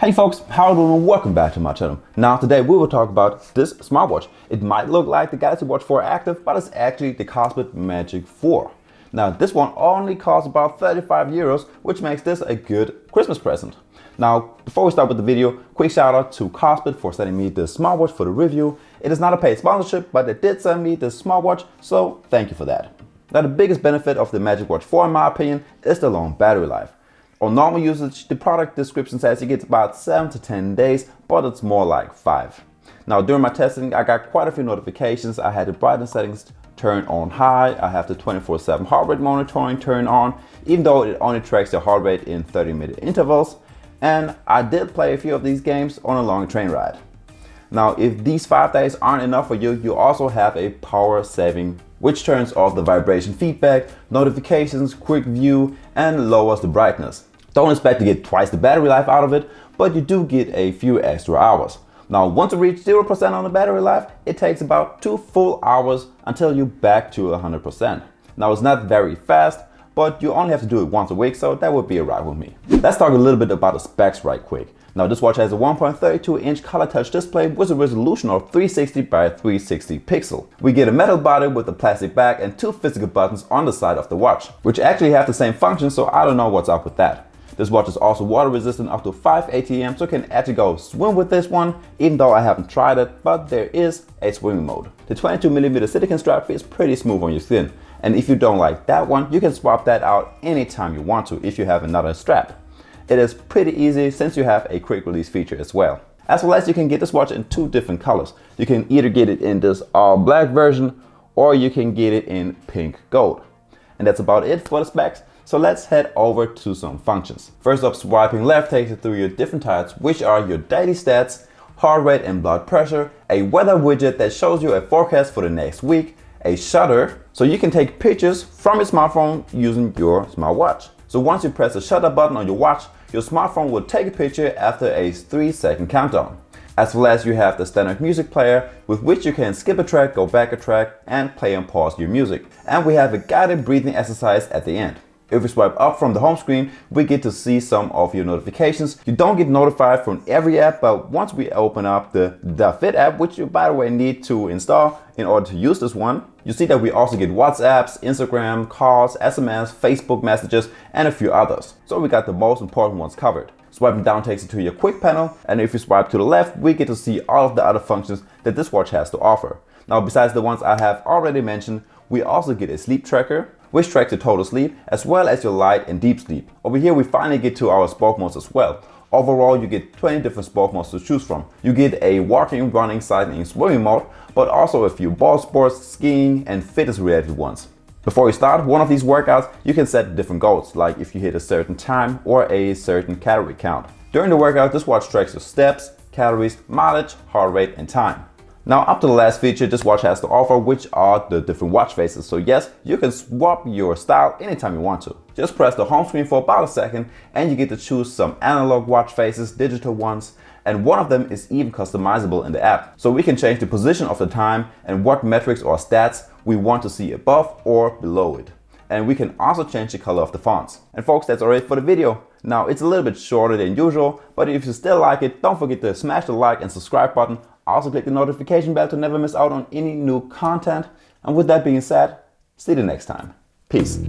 Hey folks, how are you doing? Welcome back to my channel. Now today we will talk about this smartwatch. It might look like the Galaxy Watch 4 Active, but it's actually the Kospet Magic 4. Now this one only costs about 35 euros, which makes this a good Christmas present. Now before we start with the video, quick shout out to Kospet for sending me this smartwatch for the review. It is not a paid sponsorship, but they did send me this smartwatch, so thank you for that. Now the biggest benefit of the Magic Watch 4 in my opinion is the long battery life. On normal usage, the product description says you get about 7 to 10 days, but it's more like 5. Now during my testing, I got quite a few notifications. I had the brightness settings turned on high. I have the 24/7 heart rate monitoring turned on, even though it only tracks your heart rate in 30-minute intervals. And I did play a few of these games on a long train ride. Now, if these 5 days aren't enough for you, you also have a power saving, which turns off the vibration feedback, notifications, quick view, and lowers the brightness. Don't expect to get twice the battery life out of it, but you do get a few extra hours. Now, once you reach 0% on the battery life, it takes about 2 full hours until you're back to 100%. Now, it's not very fast, but you only have to do it once a week, so that would be alright with me. Let's talk a little bit about the specs right quick. Now, this watch has a 1.32-inch color touch display with a resolution of 360 by 360 pixel. We get a metal body with a plastic back and 2 physical buttons on the side of the watch, which actually have the same function, so I don't know what's up with that. This watch is also water resistant up to 5 ATM, so you can actually go swim with this one, even though I haven't tried it, but there is a swimming mode. The 22mm silicone strap feels pretty smooth on your skin, and if you don't like that one, you can swap that out anytime you want to if you have another strap. It is pretty easy since you have a quick release feature as well. As well as you can get this watch in 2 different colors. You can either get it in this all black version or you can get it in pink gold. And that's about it for the specs. So let's head over to some functions. First up, swiping left takes you through your different types, which are your daily stats, heart rate and blood pressure, a weather widget that shows you a forecast for the next week, a shutter, so you can take pictures from your smartphone using your smartwatch. So once you press the shutter button on your watch, your smartphone will take a picture after a 3-second countdown. As well as you have the standard music player with which you can skip a track, go back a track, and play and pause your music. And we have a guided breathing exercise at the end. If we swipe up from the home screen, we get to see some of your notifications. You don't get notified from every app, but once we open up the Fit app, which you by the way need to install in order to use this one, you see that we also get WhatsApps, Instagram, calls, SMS, Facebook messages, and a few others. So we got the most important ones covered. Swiping down takes you to your quick panel, and if you swipe to the left, we get to see all of the other functions that this watch has to offer. Now, besides the ones I have already mentioned, we also get a sleep tracker, which tracks your total sleep, as well as your light and deep sleep. Over here, we finally get to our sport modes as well. Overall, you get 20 different sport modes to choose from. You get a walking, running, cycling, swimming mode, but also a few ball sports, skiing, and fitness-related ones. Before you start one of these workouts, you can set different goals, like if you hit a certain time or a certain calorie count. During the workout, this watch tracks your steps, calories, mileage, heart rate, and time. Now up to the last feature this watch has to offer, which are the different watch faces. So yes, you can swap your style anytime you want to. Just press the home screen for about a second and you get to choose some analog watch faces, digital ones, and one of them is even customizable in the app. So we can change the position of the time and what metrics or stats we want to see above or below it. And we can also change the color of the fonts. And folks, that's all it for the video. Now it's a little bit shorter than usual, but if you still like it, don't forget to smash the like and subscribe button. Also click the notification bell to never miss out on any new content. And with that being said, see you next time. Peace.